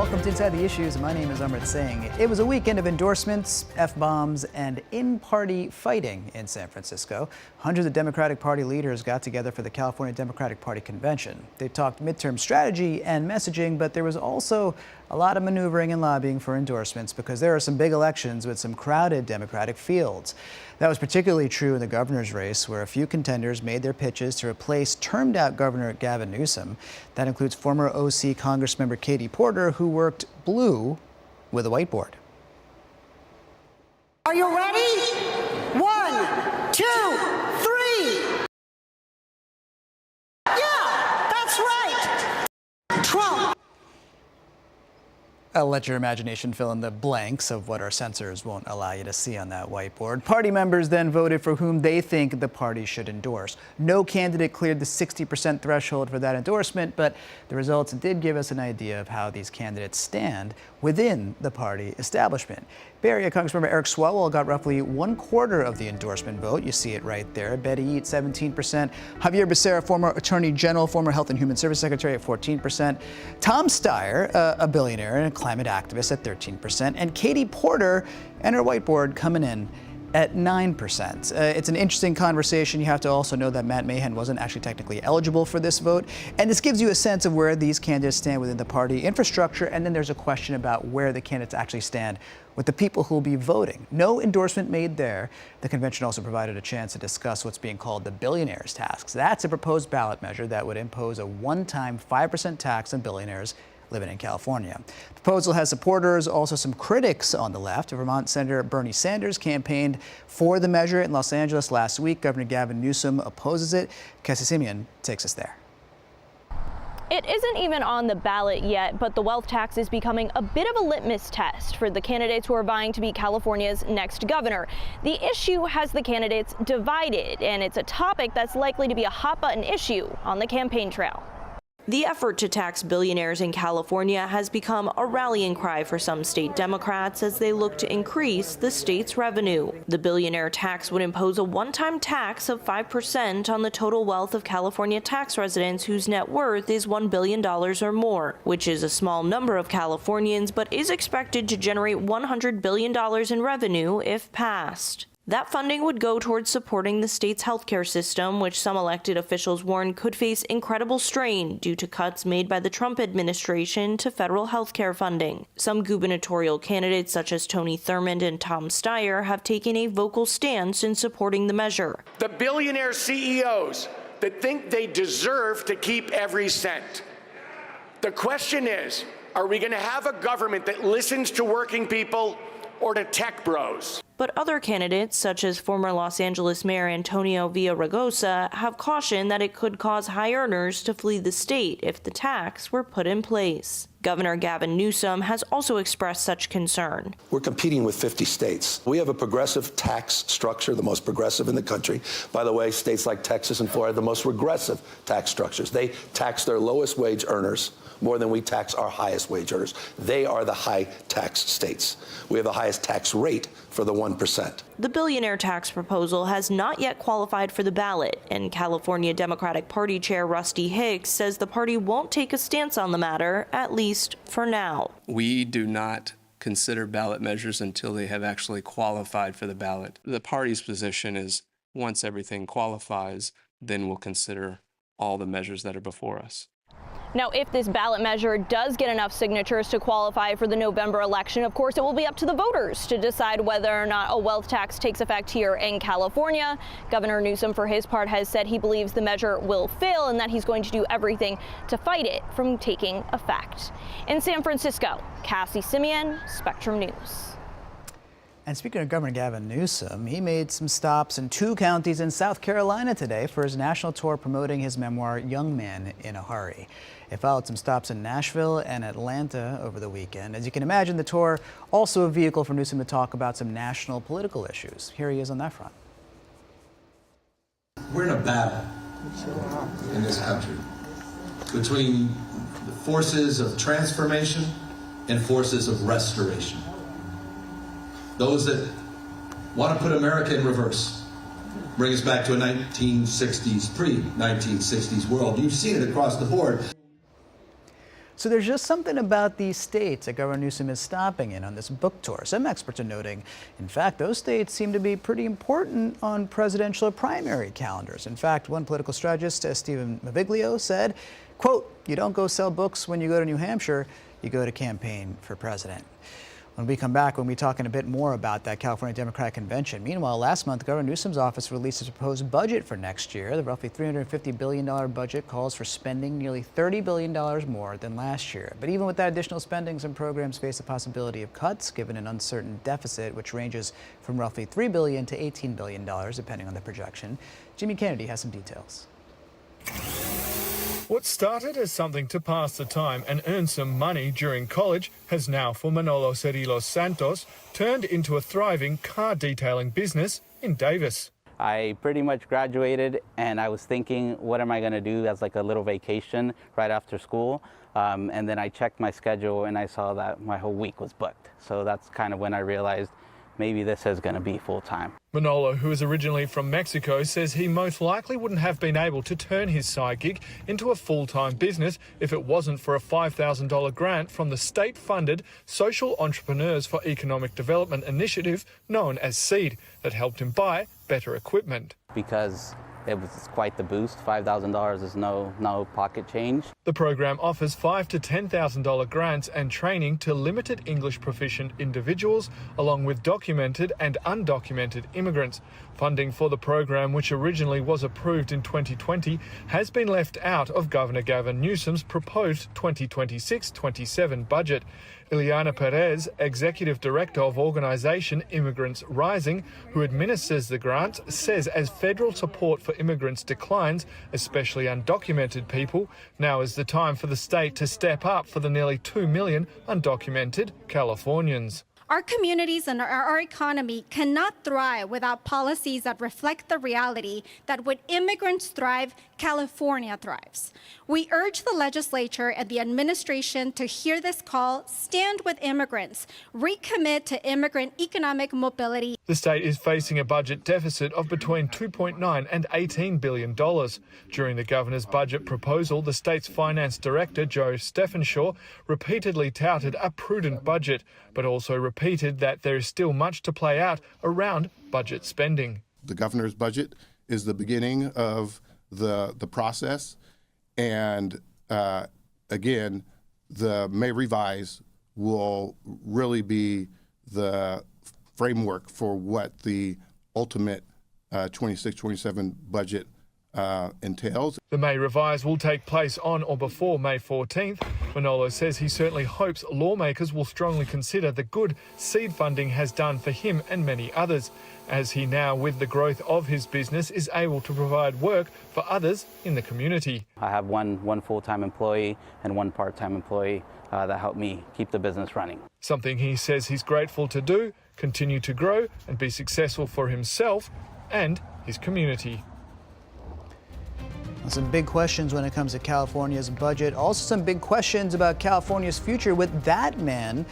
Welcome to Inside the Issues. My name is Amrit Singh. It was a weekend of endorsements, F-bombs, and in-party fighting in San Francisco. Hundreds of Democratic Party leaders got together for the California Democratic Party convention. They talked midterm strategy and messaging, but there was also a lot of maneuvering and lobbying for endorsements because there are some big elections with some crowded Democratic fields. That was particularly true in the governor's race, where a few contenders made their pitches to replace termed-out Governor Gavin Newsom. That includes former OC Congressmember Katie Porter, who worked blue with a whiteboard. Are you ready? 1, 2, 3. Yeah, that's right. Trump. I'll let your imagination fill in the blanks of what our censors won't allow you to see on that whiteboard. Party members then voted for whom they think the party should endorse. No candidate cleared the 60% threshold for that endorsement, but the results did give us an idea of how these candidates stand within the party establishment. Bay Area Congressmember Eric Swalwell got roughly 1/4 of the endorsement vote. You see it right there. Betty Eat, 17%. Javier Becerra, former Attorney General, former Health and Human Services Secretary, at 14%. Tom Steyer, a billionaire and a climate activist, at 13%. And Katie Porter and her whiteboard coming in at 9%. It's an interesting conversation. You have to also know that Matt Mahan wasn't actually technically eligible for this vote. And this gives you a sense of where these candidates stand within the party infrastructure. And then there's a question about where the candidates actually stand with the people who will be voting. No endorsement made there. The convention also provided a chance to discuss what's being called the billionaires tax. That's a proposed ballot measure that would impose a one-time 5% tax on billionaires living in California. The proposal has supporters, also some critics on the left. Vermont Senator Bernie Sanders campaigned for the measure in Los Angeles last week. Governor Gavin Newsom opposes it. Cassie Simeon takes us there. It isn't even on the ballot yet, but the wealth tax is becoming a bit of a litmus test for the candidates who are vying to be California's next governor. The issue has the candidates divided, and it's a topic that's likely to be a hot-button issue on the campaign trail. The effort to tax billionaires in California has become a rallying cry for some state Democrats as they look to increase the state's revenue. The billionaire tax would impose a one-time tax of 5% on the total wealth of California tax residents whose net worth is $1 billion or more, which is a small number of Californians, but is expected to generate $100 billion in revenue if passed. That funding would go towards supporting the state's healthcare system, which some elected officials warn could face incredible strain due to cuts made by the Trump administration to federal healthcare funding. Some gubernatorial candidates, such as Tony Thurmond and Tom Steyer, have taken a vocal stance in supporting the measure. The billionaire CEOs that think they deserve to keep every cent. The question is, are we going to have a government that listens to working people or to tech bros? But other candidates, such as former Los Angeles Mayor Antonio Villaraigosa, have cautioned that it could cause high earners to flee the state if the tax were put in place. Governor Gavin Newsom has also expressed such concern. We're competing with 50 states. We have a progressive tax structure, the most progressive in the country. By the way, states like Texas and Florida have the most regressive tax structures. They tax their lowest wage earners more than we tax our highest wage earners. They are the high tax states. We have the highest tax rate for the 1%. The billionaire tax proposal has not yet qualified for the ballot, and California Democratic Party Chair Rusty Hicks says the party won't take a stance on the matter, at least for now. We do not consider ballot measures until they have actually qualified for the ballot. The party's position is once everything qualifies, then we'll consider all the measures that are before us. Now, if this ballot measure does get enough signatures to qualify for the November election, of course, it will be up to the voters to decide whether or not a wealth tax takes effect here in California. Governor Newsom, for his part, has said he believes the measure will fail and that he's going to do everything to fight it from taking effect. In San Francisco, Cassie Simeon, Spectrum News. And speaking of Governor Gavin Newsom, he made some stops in 2 counties in South Carolina today for his national tour promoting his memoir, Young Man in a Hurry. It followed some stops in Nashville and Atlanta over the weekend. As you can imagine, the tour also a vehicle for Newsom to talk about some national political issues. Here he is on that front. We're in a battle in this country between the forces of transformation and forces of restoration. Those that want to put America in reverse, bring us back to a 1960s, pre-1960s world. You've seen it across the board. So there's just something about these states that Governor Newsom is stopping in on this book tour. Some experts are noting, in fact, those states seem to be pretty important on presidential primary calendars. In fact, one political strategist, Stephen Maviglio, said, quote, "You don't go sell books when you go to New Hampshire, you go to campaign for president." When we come back, we'll be talking a bit more about that California Democratic Convention. Meanwhile, last month, Governor Newsom's office released its proposed budget for next year. The roughly $350 billion budget calls for spending nearly $30 billion more than last year. But even with that additional spending, some programs face the possibility of cuts, given an uncertain deficit, which ranges from roughly $3 billion to $18 billion, depending on the projection. Jimmy Kennedy has some details. What started as something to pass the time and earn some money during college has now, for Manolo Cerrillos Santos, turned into a thriving car detailing business in Davis. I pretty much graduated and I was thinking, what am I going to do as like a little vacation right after school? And then I checked my schedule and I saw that my whole week was booked. So that's kind of when I realized maybe this is going to be full time. Manolo, who is originally from Mexico, says he most likely wouldn't have been able to turn his side gig into a full-time business if it wasn't for a $5,000 grant from the state-funded Social Entrepreneurs for Economic Development initiative known as SEED that helped him buy better equipment. Because it was quite the boost. $5,000 is no pocket change. The program offers $5,000 to $10,000 grants and training to limited English proficient individuals, along with documented and undocumented immigrants. Funding for the program, which originally was approved in 2020, has been left out of Governor Gavin Newsom's proposed 2026-27 budget. Ileana Perez, Executive Director of organisation Immigrants Rising, who administers the grants, says as federal support for immigrants declines, especially undocumented people, now is the time for the state to step up for the nearly 2 million undocumented Californians. Our communities and our economy cannot thrive without policies that reflect the reality that when immigrants thrive, California thrives. We urge the legislature and the administration to hear this call, stand with immigrants, recommit to immigrant economic mobility. The state is facing a budget deficit of between $2.9 and $18 billion. During the governor's budget proposal, the state's finance director, Joe Steffenshaw, repeatedly touted a prudent budget, but also repeated that there is still much to play out around budget spending. The governor's budget is the beginning of the process, and again, the May revise will really be the framework for what the ultimate 26-27 budget entails. The May revise will take place on or before May 14th. Manolo says he certainly hopes lawmakers will strongly consider the good seed funding has done for him and many others, as he now, with the growth of his business, is able to provide work for others in the community. I have one full-time employee and one part-time employee that help me keep the business running. Something he says he's grateful to do, continue to grow and be successful for himself and his community. Some big questions when it comes to California's budget. Also some big questions about California's future with that man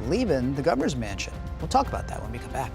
leaving the governor's mansion. We'll talk about that when we come back.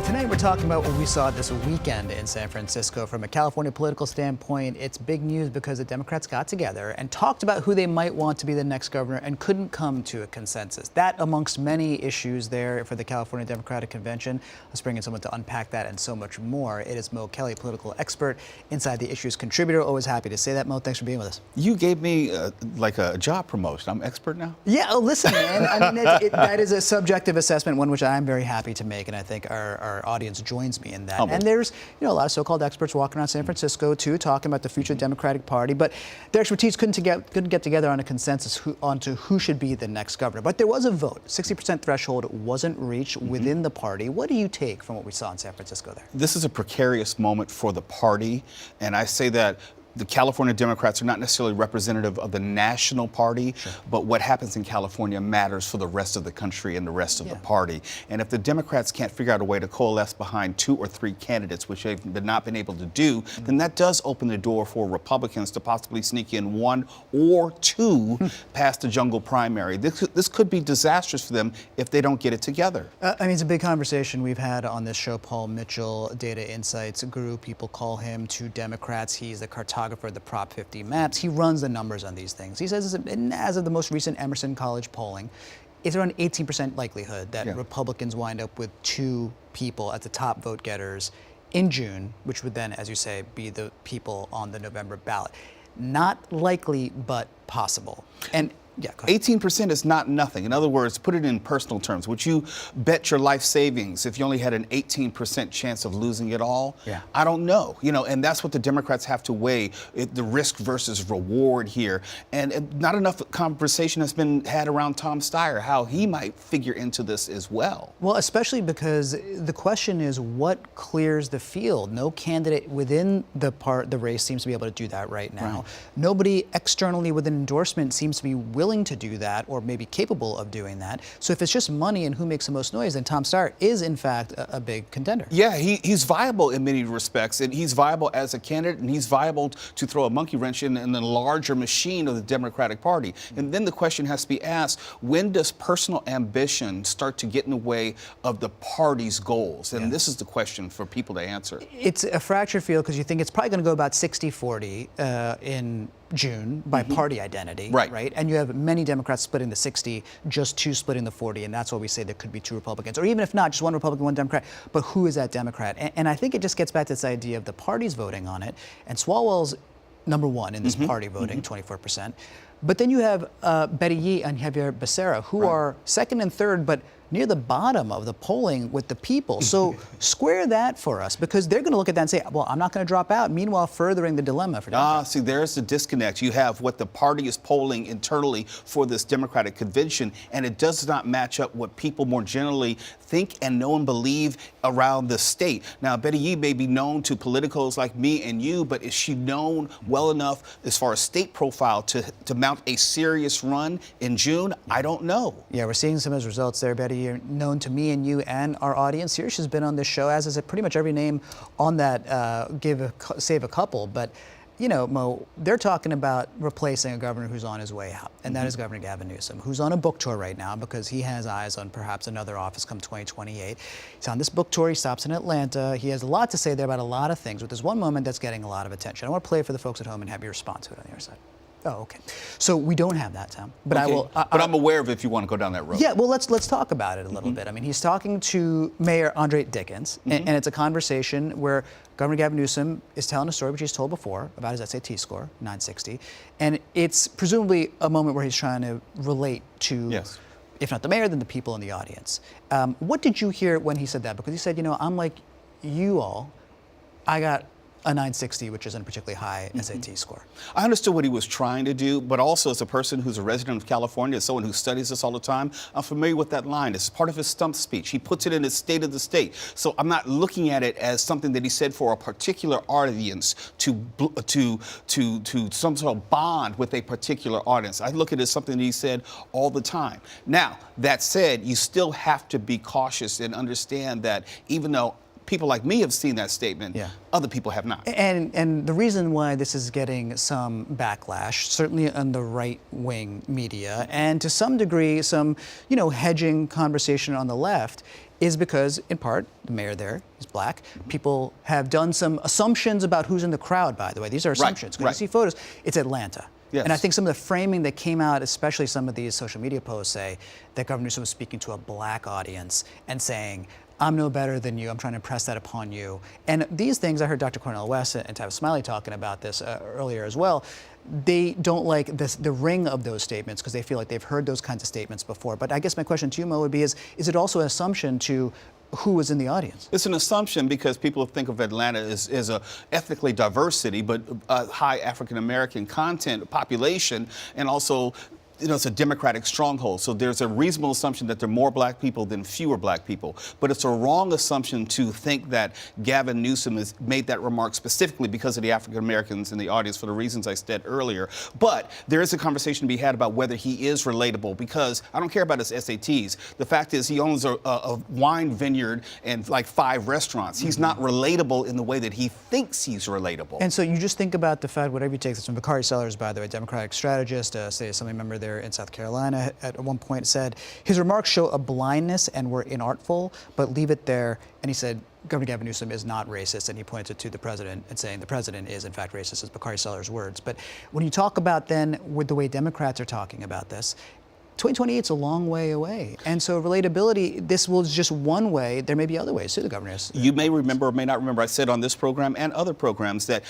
Tonight we're talking about what we saw this weekend in San Francisco. From a California political standpoint, it's big news because the Democrats got together and talked about who they might want to be the next governor and couldn't come to a consensus. That amongst many issues there for the California Democratic Convention. Let's bring in someone to unpack that and so much more. It is Mo Kelly, political expert, Inside the Issues contributor. Always happy to say that, Mo. Thanks for being with us. You gave me like a job promotion. I'm expert now? Yeah, oh, listen, man. I mean, that is a subjective assessment, one which I'm very happy to make, and I think our audience joins me in that. Humble. And there's, a lot of so-called experts walking around San Francisco too, talking about the future of the Democratic Party, but their expertise couldn't get together on a consensus onto who should be the next governor. But there was a vote. 60% threshold wasn't reached within the party. What do you take from what we saw in San Francisco there? This is a precarious moment for the party, and I say that the California Democrats are not necessarily representative of the national party, but what happens in California matters for the rest of the country and the rest of the party. And if the Democrats can't figure out a way to coalesce behind 2 or 3 candidates, which they've not been able to do, then that does open the door for Republicans to possibly sneak in 1 or 2 past the jungle primary. This could be disastrous for them if they don't get it together. I mean, it's a big conversation we've had on this show. Paul Mitchell, Data Insights guru, people call him to Democrats. He's the cartographer of the Prop 50 maps. He runs the numbers on these things. He says, as of the most recent Emerson College polling, it's around 18% likelihood that Republicans wind up with 2 people as the top vote getters in June, which would then, as you say, be the people on the November ballot. Not likely, but possible. And 18% is not nothing. In other words, put it in personal terms. Would you bet your life savings if you only had an 18% chance of losing it all? I don't know. And that's what the Democrats have to weigh, the risk versus reward here. And not enough conversation has been had around Tom Steyer, how he might figure into this as well. Well, especially because the question is what clears the field. No candidate within the race seems to be able to do that right now. Nobody externally with an endorsement seems to be willing to do that or maybe capable of doing that. So if it's just money and who makes the most noise, then Tom Steyer is in fact a big contender. Yeah, he's viable in many respects, and he's viable as a candidate, and he's viable to throw a monkey wrench in the larger machine of the Democratic Party. And then the question has to be asked, when does personal ambition start to get in the way of the party's goals? And this is the question for people to answer. It's a fractured field because you think it's probably going to go about 60-40 in June by party identity, right? And you have many Democrats splitting the 60, just 2 splitting the 40, and that's why we say there could be 2 Republicans, or even if not, just 1 Republican, 1 Democrat. But who is that Democrat? And I think it just gets back to this idea of the parties voting on it, and Swalwell's number 1 in this party voting, 24%. But then you have Betty Yee and Javier Becerra, who are 2nd and 3rd, but near the bottom of the polling with the people. So square that for us, because they're going to look at that and say, well, I'm not going to drop out, meanwhile furthering the dilemma for Democrats. See, there's the disconnect. You have what the party is polling internally for this Democratic convention, and it does not match up what people more generally think and know and believe around the state. Now, Betty Yee may be known to politicos like me and you, but is she known well enough as far as state profile to mount a serious run in June? I don't know. Yeah, we're seeing some of those results there, Betty. You're known to me and you and our audience here. She's been on this show, as is pretty much every name on that Save a Couple. But, Mo, they're talking about replacing a governor who's on his way out, and that is Governor Gavin Newsom, who's on a book tour right now because he has eyes on perhaps another office come 2028. He's on this book tour. He stops in Atlanta. He has a lot to say there about a lot of things, but there's one moment that's getting a lot of attention. I want to play it for the folks at home and have you respond to it on the other side. Oh, okay. So we don't have that, Tom. But okay. I will. But I'm aware of it if you want to go down that road. Yeah. Well, let's talk about it a little bit. I mean, he's talking to Mayor Andre Dickens, and it's a conversation where Governor Gavin Newsom is telling a story which he's told before about his SAT score, 960, and it's presumably a moment where he's trying to relate to, if not the mayor, then the people in the audience. What did you hear when he said that? Because he said, I'm like you all. I got a 960, which isn't a particularly high SAT score. I understood what he was trying to do, but also as a person who's a resident of California, as someone who studies this all the time, I'm familiar with that line. It's part of his stump speech. He puts it in his State of the State. So I'm not looking at it as something that he said for a particular audience to some sort of bond with a particular audience. I look at it as something that he said all the time. Now, that said, you still have to be cautious and understand that even though people like me have seen that statement, other people have not. And the reason why this is getting some backlash, certainly on the right-wing media, and to some degree some, hedging conversation on the left, is because, in part, the mayor there is black. People have done some assumptions about who's in the crowd, by the way. These are assumptions. Because you see photos, it's Atlanta. And I think some of the framing that came out, especially some of these social media posts, say that Governor Newsom was speaking to a black audience and saying, I'm no better than you. I'm trying to impress that upon you. And these things, I heard Dr. Cornel West and Tavis Smiley talking about this earlier as well. They don't like the ring of those statements because they feel like they've heard those kinds of statements before. But I guess my question to you, Mo, would be, is it also an assumption to who was in the audience? It's an assumption because people think of Atlanta as a ethnically diverse city, but a high African-American content population, and also it's a Democratic stronghold. So there's a reasonable assumption that there are more black people than fewer black people. But it's a wrong assumption to think that Gavin Newsom has made that remark specifically because of the African Americans in the audience for the reasons I said earlier. But there is a conversation to be had about whether he is relatable, because I don't care about his SATs. The fact is he owns a wine vineyard and like 5 restaurants. He's not relatable in the way that he thinks he's relatable. And so you just think about the fact, whatever you take this from Bakari Sellers, by the way, Democratic strategist, state assembly member there in South Carolina, at one point said his remarks show a blindness and were inartful, but leave it there. And he said Governor Gavin Newsom is not racist, and he pointed to the president and saying the president is in fact racist, as Bakari Sellers' words. But when you talk about then with the way Democrats are talking about this, 2028 is a long way away. And so relatability, this was just one way. There may be other ways too, the governors. You may remember or may not remember, I said on this program and other programs that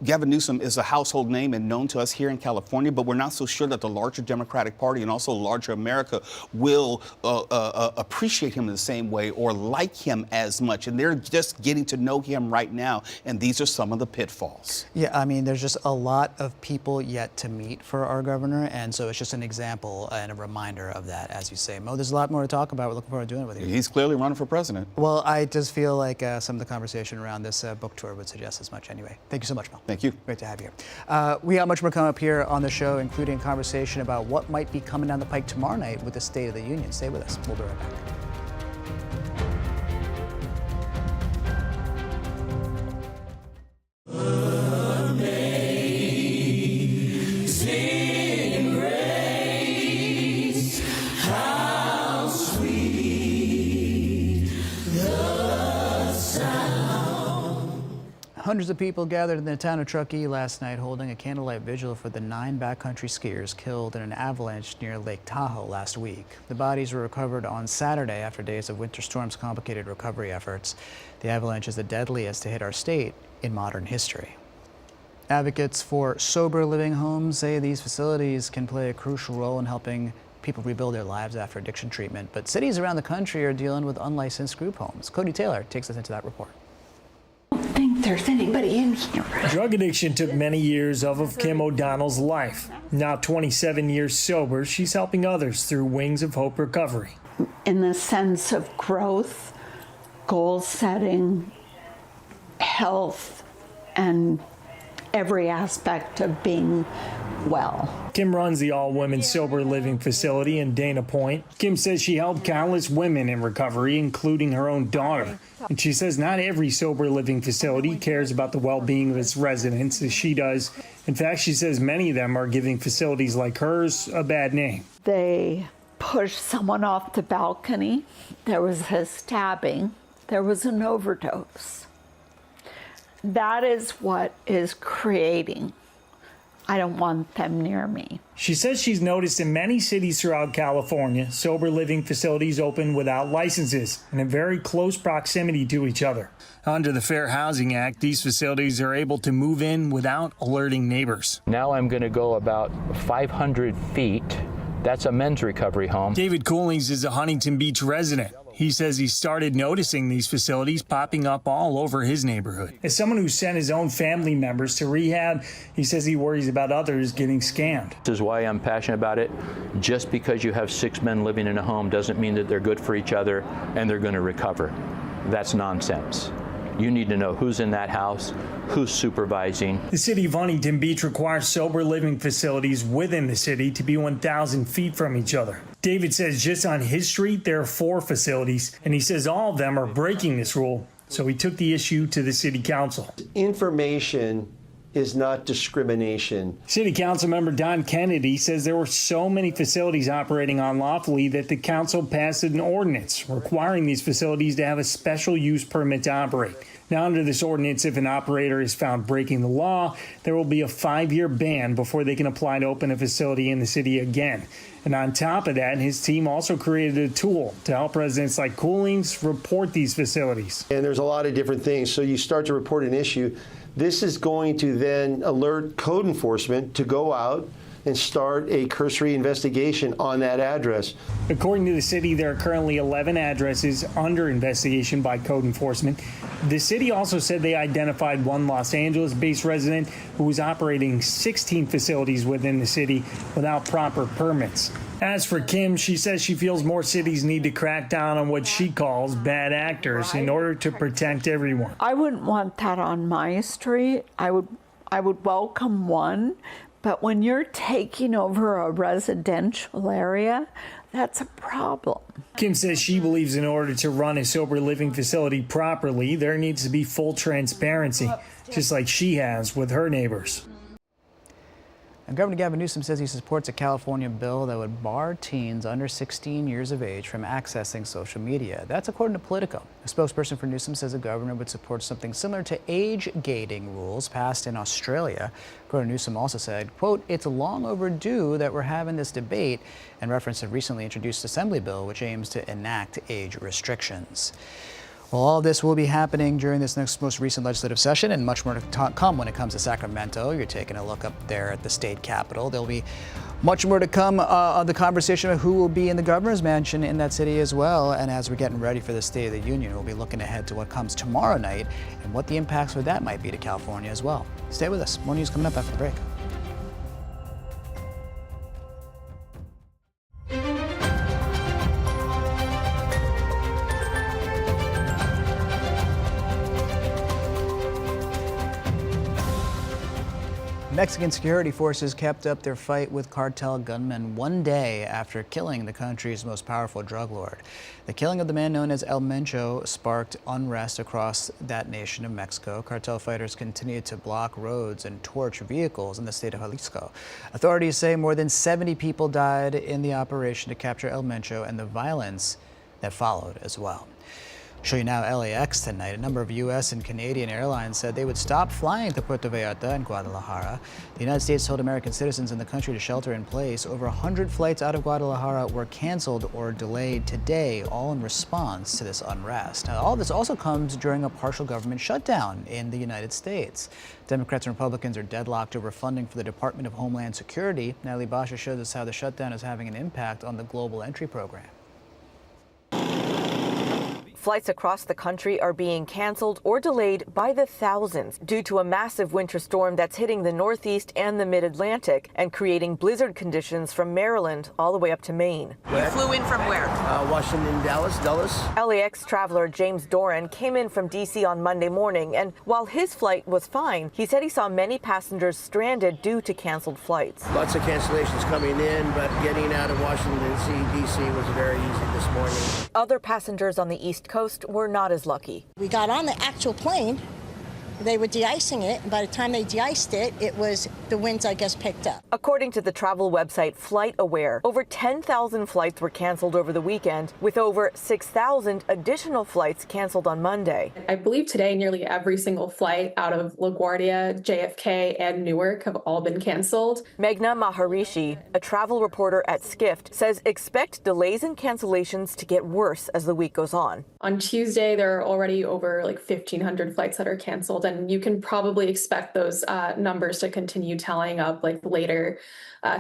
Gavin Newsom is a household name and known to us here in California, but we're not so sure that the larger Democratic Party and also larger America will appreciate him in the same way or like him as much. And they're just getting to know him right now, and these are some of the pitfalls. Yeah, I mean, there's just a lot of people yet to meet for our governor, and so it's just an example and a reminder of that, as you say. Mo, there's a lot more to talk about. We're looking forward to doing it with you. He's clearly running for president. Well, I just feel like some of the conversation around this book tour would suggest as much anyway. Thank you so much, Mo. Thank you. Great to have you here. We got much more coming up here on the show, including a conversation about what might be coming down the pike tomorrow night with the State of the Union. Stay with us. We'll be right back. Hundreds of people gathered in the town of Truckee last night holding a candlelight vigil for the 9 backcountry skiers killed in an avalanche near Lake Tahoe last week. The bodies were recovered on Saturday after days of winter storms complicated recovery efforts. The avalanche is the deadliest to hit our state in modern history. Advocates for sober living homes say these facilities can play a crucial role in helping people rebuild their lives after addiction treatment, but cities around the country are dealing with unlicensed group homes. Cody Taylor takes us into that report. There's anybody in here. Drug addiction took many years of Kim O'Donnell's life. Now 27 years sober, she's helping others through Wings of Hope Recovery. In the sense of growth, goal setting, health, and every aspect of being well. Kim runs the all-women sober living facility in Dana Point. Kim says she helped countless women in recovery, including her own daughter. And she says not every sober living facility cares about the well-being of its residents as she does. In fact, she says many of them are giving facilities like hers a bad name. They pushed someone off the balcony. There was a stabbing. There was an overdose. That is what is creating. I don't want them near me. She says she's noticed in many cities throughout California, sober living facilities open without licenses and in very close proximity to each other. Under the Fair Housing Act, these facilities are able to move in without alerting neighbors. Now I'm going to go about 500 feet. That's a men's recovery home. David Coolings is a Huntington Beach resident. He says he started noticing these facilities popping up all over his neighborhood. As someone who sent his own family members to rehab, he says he worries about others getting scammed. This is why I'm passionate about it. Just because you have 6 men living in a home doesn't mean that they're good for each other and they're going to recover. That's nonsense. You need to know who's in that house, who's supervising. The city of Huntington Beach requires sober living facilities within the city to be 1,000 feet from each other. David says just on his street there are 4 facilities, and he says all of them are breaking this rule, so he took the issue to the city council. Information is not discrimination. City Council member Don Kennedy says there were so many facilities operating unlawfully that the council passed an ordinance requiring these facilities to have a special use permit to operate. Now, under this ordinance, if an operator is found breaking the law, there will be a 5-year ban before they can apply to open a facility in the city again. And on top of that, his team also created a tool to help residents like Coolings report these facilities. And there's a lot of different things. So you start to report an issue. This is going to then alert code enforcement to go out and start a cursory investigation on that address. According to the city, there are currently 11 addresses under investigation by code enforcement. The city also said they identified one Los Angeles-based resident who was operating 16 facilities within the city without proper permits. As for Kim, she says she feels more cities need to crack down on what she calls bad actors in order to protect everyone. I wouldn't want that on my street. I would welcome one, but when you're taking over a residential area, that's a problem. Kim says she believes in order to run a sober living facility properly, there needs to be full transparency, just like she has with her neighbors. And Governor Gavin Newsom says he supports a California bill that would bar teens under 16 years of age from accessing social media. That's according to Politico. A spokesperson for Newsom says the governor would support something similar to age gating rules passed in Australia. Governor Newsom also said, quote, "It's long overdue that we're having this debate," and referenced a recently introduced assembly bill which aims to enact age restrictions. Well, all this will be happening during this most recent legislative session, and much more to come when it comes to Sacramento. You're taking a look up there at the state capitol. There'll be much more to come on the conversation of who will be in the governor's mansion in that city as well. And as we're getting ready for the State of the Union, we'll be looking ahead to what comes tomorrow night and what the impacts of that might be to California as well. Stay with us. More news coming up after the break. Mexican security forces kept up their fight with cartel gunmen one day after killing the country's most powerful drug lord. The killing of the man known as El Mencho sparked unrest across that nation of Mexico. Cartel fighters continued to block roads and torch vehicles in the state of Jalisco. Authorities say more than 70 people died in the operation to capture El Mencho and the violence that followed as well. Show you now LAX tonight. A number of U.S. and Canadian airlines said they would stop flying to Puerto Vallarta and Guadalajara. The United States told American citizens in the country to shelter in place. Over 100 flights out of Guadalajara were canceled or delayed today, all in response to this unrest. Now, all this also comes during a partial government shutdown in the United States. Democrats and Republicans are deadlocked over funding for the Department of Homeland Security. Natalie Basha shows us how the shutdown is having an impact on the global entry program. Flights across the country are being canceled or delayed by the thousands due to a massive winter storm that's hitting the Northeast and the Mid-Atlantic and creating blizzard conditions from Maryland all the way up to Maine. You flew in from where? Washington, Dallas. LAX traveler James Doran came in from D.C. on Monday morning, and while his flight was fine, he said he saw many passengers stranded due to canceled flights. Lots of cancellations coming in, but getting out of Washington, D.C. was very easy this morning. Other passengers on the East Coast were not as lucky. We got on the actual plane. They were de-icing it, and by the time they de-iced it, it was the winds, I guess, picked up. According to the travel website FlightAware, over 10,000 flights were canceled over the weekend, with over 6,000 additional flights canceled on Monday. I believe today nearly every single flight out of LaGuardia, JFK, and Newark have all been canceled. Meghna Maharishi, a travel reporter at Skift, says expect delays and cancellations to get worse as the week goes on. On Tuesday, there are already over 1,500 flights that are canceled, and you can probably expect those numbers to continue tallying up later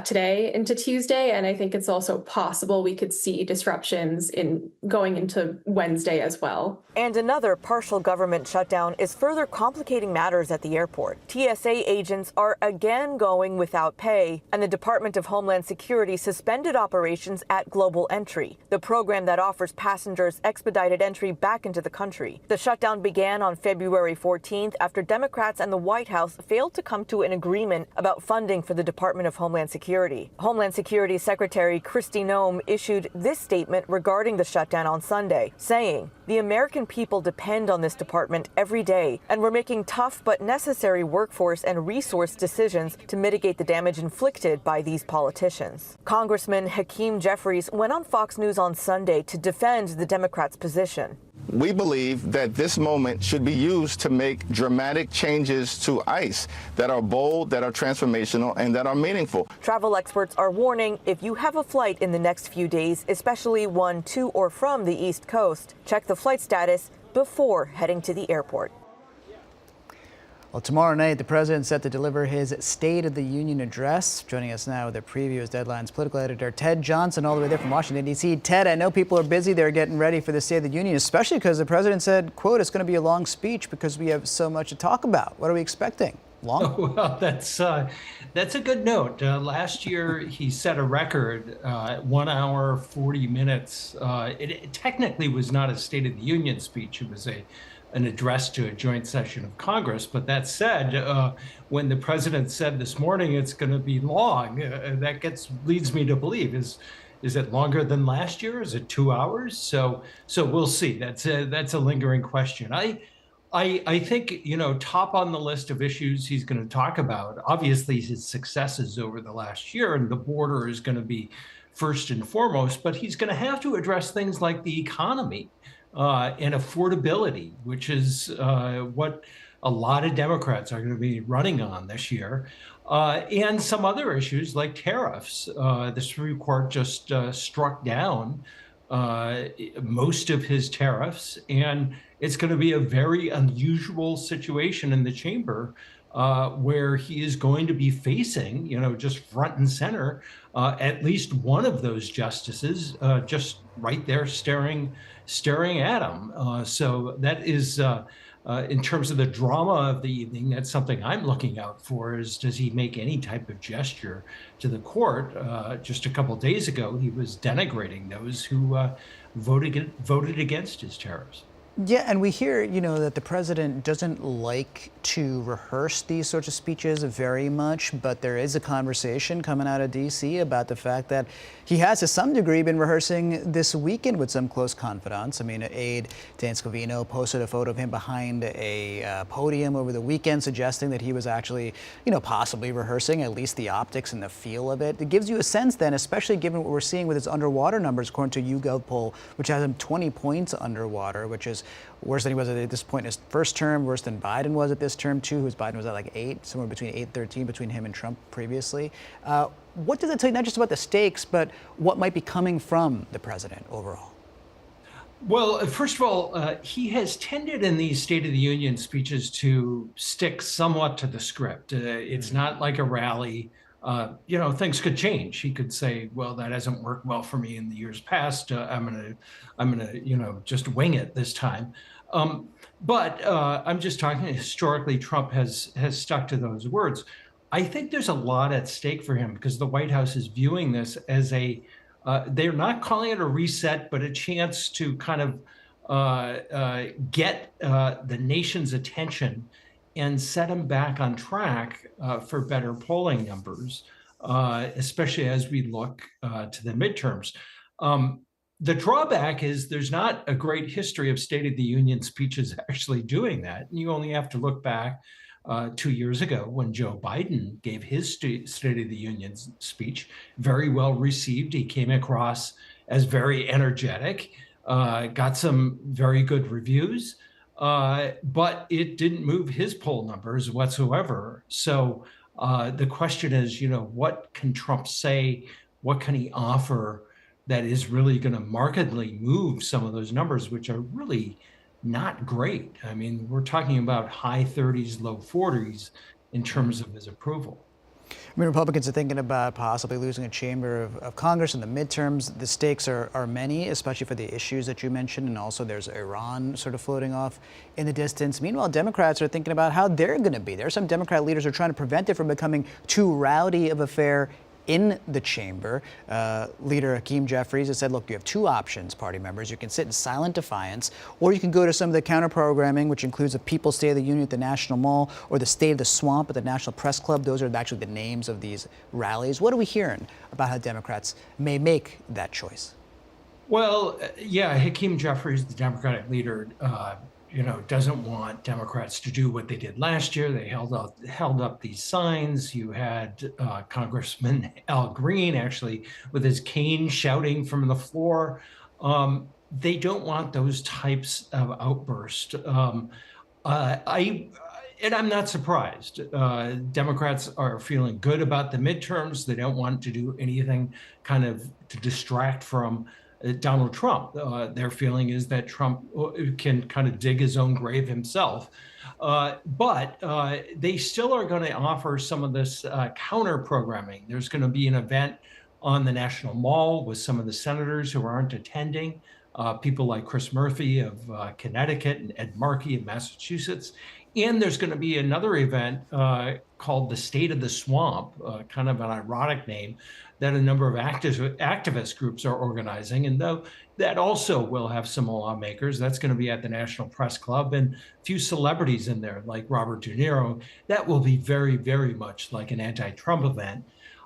today into Tuesday. And I think it's also possible we could see disruptions in going into Wednesday as well. And another partial government shutdown is further complicating matters at the airport. TSA agents are again going without pay, and the Department of Homeland Security suspended operations at Global Entry, the program that offers passengers expedited entry back into the country. The shutdown began on February 14th after Democrats and the White House failed to come to an agreement about funding for the Department of Homeland Security. Homeland Security Secretary Kristi Noem issued this statement regarding the shutdown on Sunday, saying, "The American people depend on this department every day, and we're making tough but necessary workforce and resource decisions to mitigate the damage inflicted by these politicians." Congressman Hakeem Jeffries went on Fox News on Sunday to defend the Democrats' position. We believe that this moment should be used to make dramatic changes to ICE that are bold, that are transformational, and that are meaningful. Travel experts are warning if you have a flight in the next few days, especially one to or from the East Coast, check the flight status before heading to the airport. Well, tomorrow night, the president's set to deliver his State of the Union address. Joining us now with a preview is Deadline's political editor Ted Johnson, all the way there from Washington, D.C. Ted, I know people are busy. They're getting ready for the State of the Union, especially because the president said, quote, it's going to be a long speech because we have so much to talk about. What are we expecting? Long? Oh, well, that's a good note. Last year, he set a record, 1 hour, 40 minutes. It technically was not a State of the Union speech. It was an address to a joint session of Congress. But that said, when the president said this morning it's going to be long, that leads me to believe, is it longer than last year? Is it 2 hours? So we'll see. That's a lingering question. I think, top on the list of issues he's going to talk about, obviously his successes over the last year, and the border is going to be first and foremost, but he's going to have to address things like the economy and affordability, which is what a lot of Democrats are going to be running on this year, and some other issues like tariffs. The Supreme Court just struck down most of his tariffs, and it's going to be a very unusual situation in the chamber where he is going to be facing, just front and center, at least one of those justices just right there staring at him. So that is, in terms of the drama of the evening, that's something I'm looking out for, is does he make any type of gesture to the court? Just a couple days ago, he was denigrating those who voted against his tariffs. Yeah, and we hear, that the president doesn't like to rehearse these sorts of speeches very much, but there is a conversation coming out of D.C. about the fact that he has, to some degree, been rehearsing this weekend with some close confidants. I mean, aide Dan Scavino posted a photo of him behind a podium over the weekend, suggesting that he was actually, possibly rehearsing at least the optics and the feel of it. It gives you a sense then, especially given what we're seeing with his underwater numbers, according to a YouGov poll, which has him 20 points underwater, which is worse than he was at this point in his first term, worse than Biden was at this term too, whose Biden was at like 8, somewhere between 8 and 13 between him and Trump previously. What does that tell you, not just about the stakes, but what might be coming from the president overall? Well, first of all, he has tended in these State of the Union speeches to stick somewhat to the script. It's not like a rally. Things could change. He could say, well, that hasn't worked well for me in the years past. I'm gonna, just wing it this time. But I'm just talking historically, Trump has stuck to those words. I think there's a lot at stake for him because the White House is viewing this as they're not calling it a reset, but a chance to kind of get the nation's attention and set him back on track for better polling numbers, especially as we look to the midterms. The drawback is there's not a great history of State of the Union speeches actually doing that. And you only have to look back 2 years ago when Joe Biden gave his State of the Union speech, very well received. He came across as very energetic, got some very good reviews. But it didn't move his poll numbers whatsoever. So the question is, what can Trump say? What can he offer that is really going to markedly move some of those numbers, which are really not great? I mean, we're talking about high 30s, low 40s in terms of his approval. I mean, Republicans are thinking about possibly losing a chamber of Congress in the midterms. The stakes are many, especially for the issues that you mentioned, and also there's Iran sort of floating off in the distance. Meanwhile, Democrats are thinking about how they're going to be. There are some Democrat leaders who are trying to prevent it from becoming too rowdy of an affair in the chamber. Leader Hakeem Jeffries has said, look, you have two options, party members. You can sit in silent defiance, or you can go to some of the counter-programming, which includes the People's State of the Union at the National Mall or the State of the Swamp at the National Press Club. Those are actually the names of these rallies. What are we hearing about how Democrats may make that choice? Well, yeah, Hakeem Jeffries, the Democratic leader, doesn't want Democrats to do what they did last year. They held up these signs. You had Congressman Al Green actually with his cane shouting from the floor. They don't want those types of outbursts. And I'm not surprised. Democrats are feeling good about the midterms. They don't want to do anything kind of to distract from Donald Trump. Their feeling is that Trump can kind of dig his own grave himself. But they still are going to offer some of this counter programming. There's going to be an event on the National Mall with some of the senators who aren't attending, people like Chris Murphy of Connecticut and Ed Markey of Massachusetts. And there's going to be another event called the State of the Swamp, kind of an ironic name, that a number of activist groups are organizing. And though that also will have some lawmakers, that's going to be at the National Press Club, and a few celebrities in there like Robert De Niro. That will be very, very much like an anti-Trump event.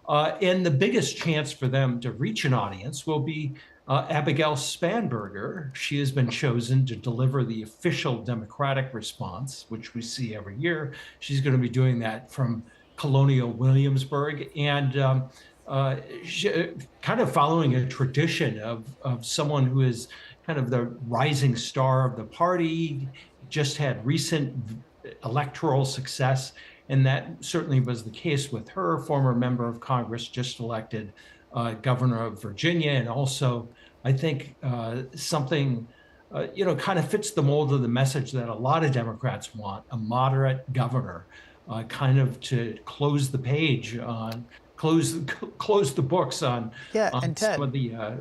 And the biggest chance for them to reach an audience will be Abigail Spanberger. She has been chosen to deliver the official Democratic response, which we see every year. She's going to be doing that from Colonial Williamsburg, and kind of following a tradition of someone who is kind of the rising star of the party, just had recent electoral success. And that certainly was the case with her, former member of Congress, just elected governor of Virginia. And also, I think something, kind of fits the mold of the message that a lot of Democrats want, a moderate governor, kind of to close the page on, close the books on, and Ted, some of the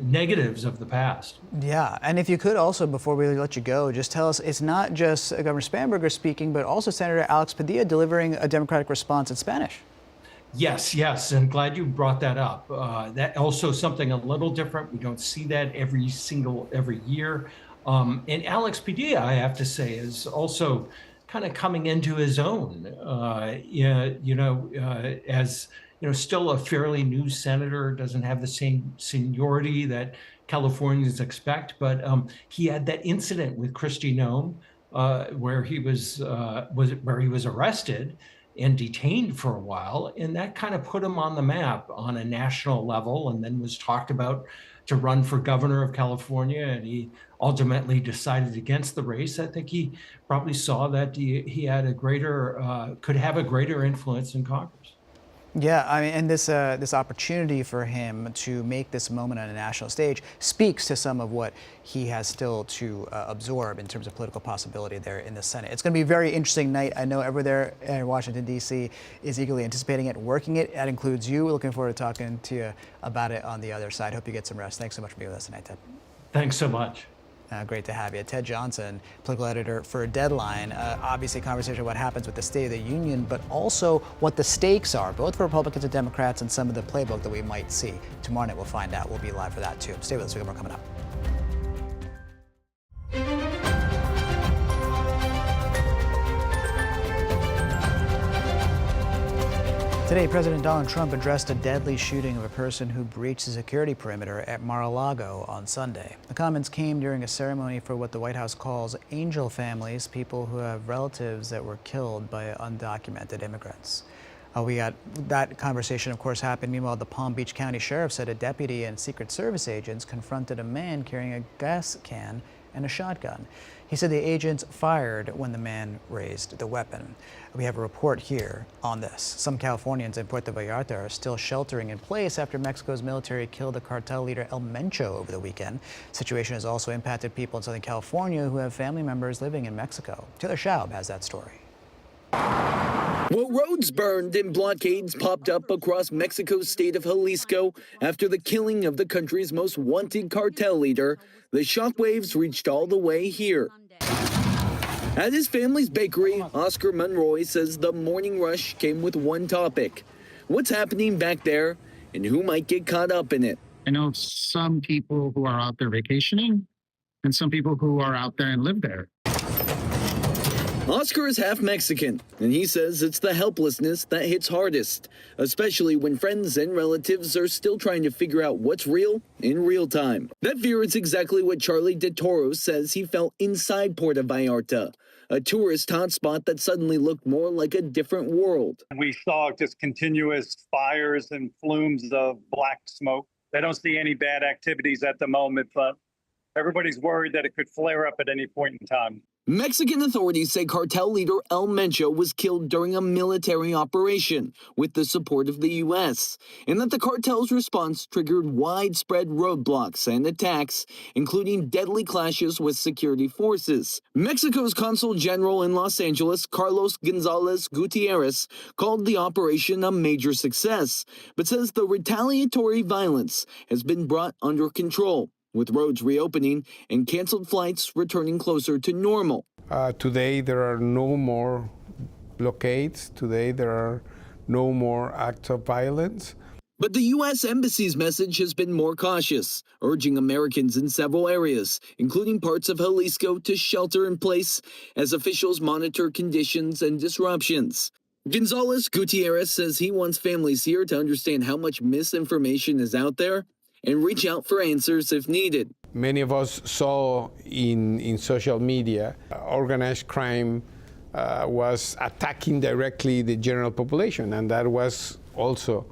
negatives of the past. Yeah, and if you could also, before we let you go, just tell us, it's not just Governor Spanberger speaking, but also Senator Alex Padilla delivering a Democratic response in Spanish. Yes, and glad you brought that up. That also something a little different. We don't see that every year. And Alex Padilla, I have to say, is also kind of coming into his own. As still a fairly new senator, doesn't have the same seniority that Californians expect, but he had that incident with Kristi Noem where he was arrested and detained for a while, and that kind of put him on the map on a national level, and then was talked about to run for governor of California, and he ultimately decided against the race. I think he probably saw that he had could have a greater influence in Congress. Yeah, I mean, and this opportunity for him to make this moment on a national stage speaks to some of what he has still to absorb in terms of political possibility there in the Senate. It's going to be a very interesting night. I know everyone there in Washington, D.C. is eagerly anticipating it, working it. That includes you. We're looking forward to talking to you about it on the other side. Hope you get some rest. Thanks so much for being with us tonight, Ted. Thanks so much. Great to have you. Ted Johnson, political editor for Deadline. Obviously, conversation about what happens with the State of the Union, but also what the stakes are, both for Republicans and Democrats, and some of the playbook that we might see. Tomorrow night, we'll find out. We'll be live for that, too. Stay with us. We got more coming up. Today, President Donald Trump addressed a deadly shooting of a person who breached the security perimeter at Mar-a-Lago on Sunday. The comments came during a ceremony for what the White House calls angel families, people who have relatives that were killed by undocumented immigrants. We got that conversation, of course, happened. Meanwhile, the Palm Beach County Sheriff said a deputy and Secret Service agents confronted a man carrying a gas can and a shotgun. He said the agents fired when the man raised the weapon. We have a report here on this. Some Californians in Puerto Vallarta are still sheltering in place after Mexico's military killed the cartel leader El Mencho over the weekend. The situation has also impacted people in Southern California who have family members living in Mexico. Taylor Schaub has that story. Well, roads burned and blockades popped up across Mexico's state of Jalisco after the killing of the country's most wanted cartel leader. The shockwaves reached all the way here. At his family's bakery, Oscar Monroy says the morning rush came with one topic: what's happening back there and who might get caught up in it. I know some people who are out there vacationing and some people who are out there and live there. Oscar is half Mexican, and he says it's the helplessness that hits hardest, especially when friends and relatives are still trying to figure out what's real in real time. That fear is exactly what Charlie De Toro says he felt inside Puerto Vallarta, a tourist hotspot that suddenly looked more like a different world. We saw just continuous fires and flumes of black smoke. They don't see any bad activities at the moment, but everybody's worried that it could flare up at any point in time. Mexican authorities say cartel leader El Mencho was killed during a military operation with the support of the U.S., and that the cartel's response triggered widespread roadblocks and attacks, including deadly clashes with security forces. Mexico's Consul General in Los Angeles, Carlos Gonzalez Gutierrez, called the operation a major success, but says the retaliatory violence has been brought under control, with roads reopening and canceled flights returning closer to normal. Today, there are no more blockades. Today, there are no more acts of violence. But the U.S. Embassy's message has been more cautious, urging Americans in several areas, including parts of Jalisco, to shelter in place as officials monitor conditions and disruptions. Gonzalez Gutierrez says he wants families here to understand how much misinformation is out there and reach out for answers if needed. Many of us saw in social media organized crime was attacking directly the general population, and that was also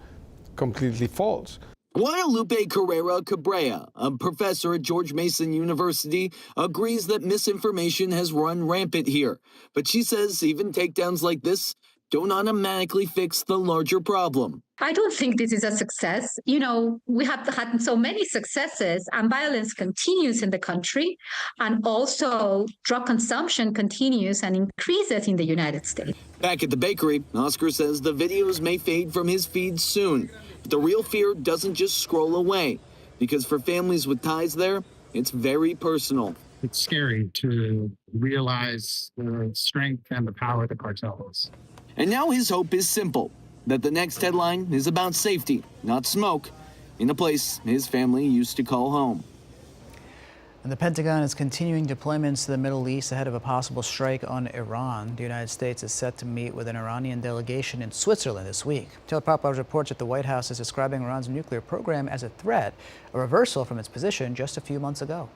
completely false. Guadalupe Carrera Cabrera, a professor at George Mason University, agrees that misinformation has run rampant here. But she says even takedowns like this don't automatically fix the larger problem. I don't think this is a success. You know, we have had so many successes, and violence continues in the country, and also drug consumption continues and increases in the United States. Back at the bakery, Oscar says the videos may fade from his feed soon. But the real fear doesn't just scroll away, because for families with ties there, it's very personal. It's scary to realize the strength and the power of the cartels. And now his hope is simple, that the next headline is about safety, not smoke, in a place his family used to call home. And the Pentagon is continuing deployments to the Middle East ahead of a possible strike on Iran. The United States is set to meet with an Iranian delegation in Switzerland this week. Taylor Poplar's reports that the White House is describing Iran's nuclear program as a threat, a reversal from its position just a few months ago.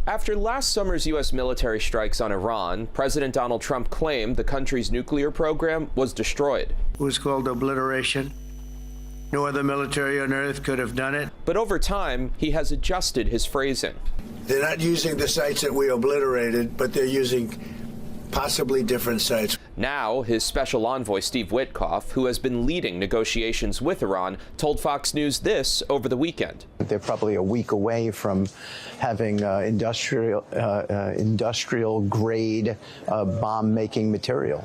After last summer's U.S. military strikes on Iran, President Donald Trump claimed the country's nuclear program was destroyed. It was called obliteration. No other military on earth could have done it. But over time, he has adjusted his phrasing. They're not using the sites that we obliterated, but they're using possibly different sites. Now, his special envoy, Steve Witkoff, who has been leading negotiations with Iran, told Fox News this over the weekend. They're probably a week away from having industrial grade bomb-making material.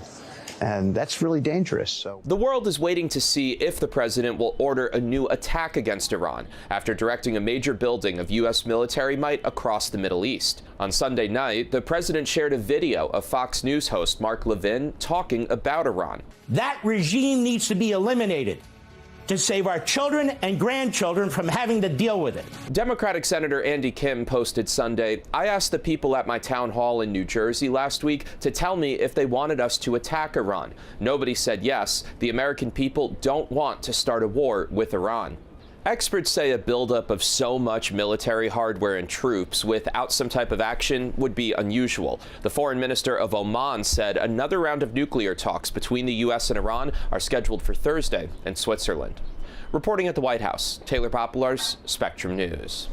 And that's really dangerous. So the world is waiting to see if the president will order a new attack against Iran after directing a major building of U.S. military might across the Middle East. On Sunday night, the president shared a video of Fox News host Mark Levin talking about Iran. That regime needs to be eliminated to save our children and grandchildren from having to deal with it. Democratic Senator Andy Kim posted Sunday, "I asked the people at my town hall in New Jersey last week to tell me if they wanted us to attack Iran. Nobody said yes. The American people don't want to start a war with Iran." Experts say a buildup of so much military hardware and troops without some type of action would be unusual. The foreign minister of Oman said another round of nuclear talks between the U.S. and Iran are scheduled for Thursday in Switzerland. Reporting at the White House, Taylor Poplar's Spectrum News.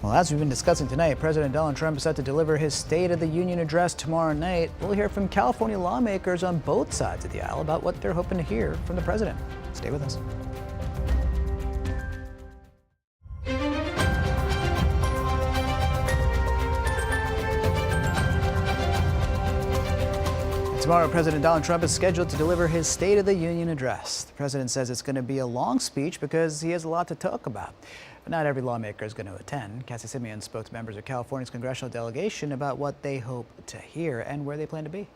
Well, as we've been discussing tonight, President Donald Trump is set to deliver his State of the Union address tomorrow night. We'll hear from California lawmakers on both sides of the aisle about what they're hoping to hear from the president. Stay with us. Tomorrow, President Donald Trump is scheduled to deliver his State of the Union address. The president says it's going to be a long speech because he has a lot to talk about. But not every lawmaker is going to attend. Cassie Simeon spoke to members of California's congressional delegation about what they hope to hear and where they plan to be.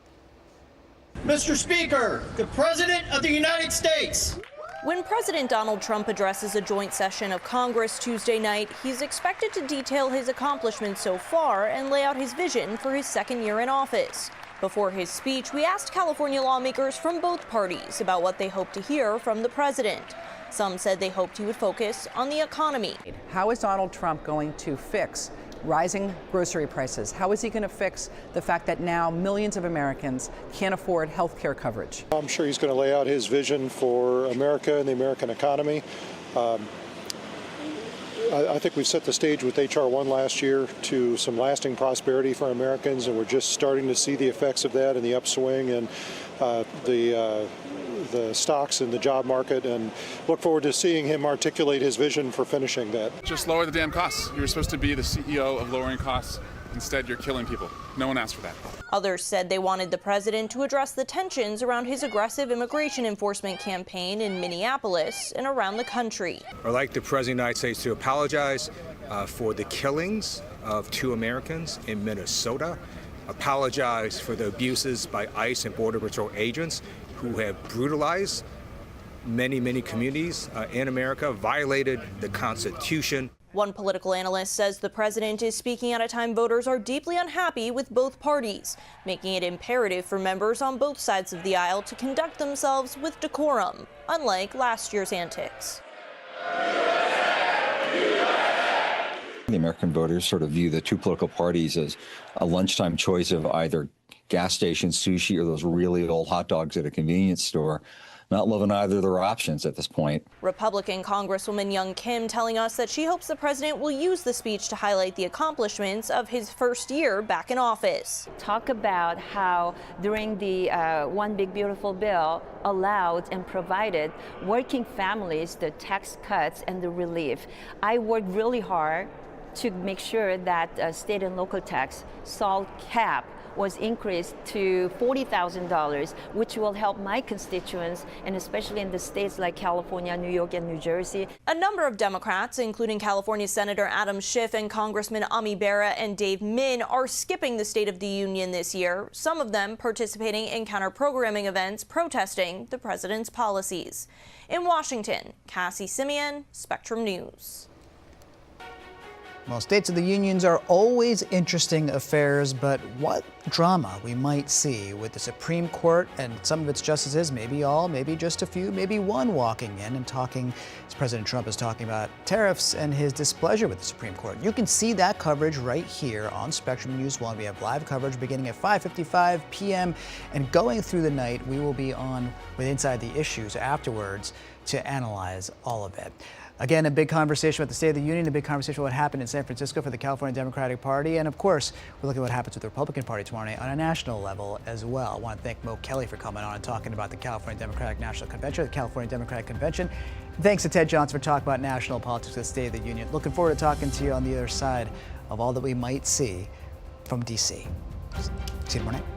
Mr. Speaker, the President of the United States. When President Donald Trump addresses a joint session of Congress Tuesday night, he's expected to detail his accomplishments so far and lay out his vision for his second year in office. Before his speech, we asked California lawmakers from both parties about what they hope to hear from the president. Some said they hoped he would focus on the economy. How is Donald Trump going to fix rising grocery prices? How is he going to fix the fact that now millions of Americans can't afford health care coverage? I'm sure he's going to lay out his vision for America and the American economy. I think we've set the stage with H.R. 1 last year to some lasting prosperity for Americans, and we're just starting to see the effects of that in the upswing and the stocks and the job market, and look forward to seeing him articulate his vision for finishing that. Just lower the damn costs. You were supposed to be the CEO of lowering costs. Instead, you're killing people. No one asked for that. Others said they wanted the president to address the tensions around his aggressive immigration enforcement campaign in Minneapolis and around the country. I'd like the President of the United States to apologize for the killings of 2 Americans in Minnesota, apologize for the abuses by ICE and Border Patrol agents who have brutalized many communities in America, violated the Constitution. One political analyst says the president is speaking at a time voters are deeply unhappy with both parties, making it imperative for members on both sides of the aisle to conduct themselves with decorum, unlike last year's antics. The American voters sort of view the 2 political parties as a lunchtime choice of either gas station sushi or those really old hot dogs at a convenience store. Not loving either of their options at this point. Republican Congresswoman Young Kim telling us that she hopes the president will use the speech to highlight the accomplishments of his first year back in office. Talk about how during the One Big Beautiful Bill allowed and provided working families the tax cuts and the relief. I worked really hard to make sure that state and local tax SALT cap was increased to $40,000, which will help my constituents, and especially in the states like California, New York, and New Jersey. A number of Democrats, including California Senator Adam Schiff and Congressman Ami Bera and Dave Min, are skipping the State of the Union this year, some of them participating in counter-programming events protesting the president's policies. In Washington, Cassie Simeon, Spectrum News. Well, states of the unions are always interesting affairs, but what drama we might see with the Supreme Court and some of its justices, maybe all, maybe just a few, maybe one walking in and talking, as President Trump is talking about tariffs and his displeasure with the Supreme Court. You can see that coverage right here on Spectrum News 1. We have live coverage beginning at 5:55 p.m. and going through the night. We will be on with Inside the Issues afterwards to analyze all of it. Again, a big conversation about the State of the Union, a big conversation about what happened in San Francisco for the California Democratic Party. And of course, we're looking at what happens with the Republican Party tomorrow night on a national level as well. I want to thank Mo Kelly for coming on and talking about the California Democratic National Convention, the California Democratic Convention. Thanks to Ted Johnson for talking about national politics of the State of the Union. Looking forward to talking to you on the other side of all that we might see from D.C. See you tomorrow night.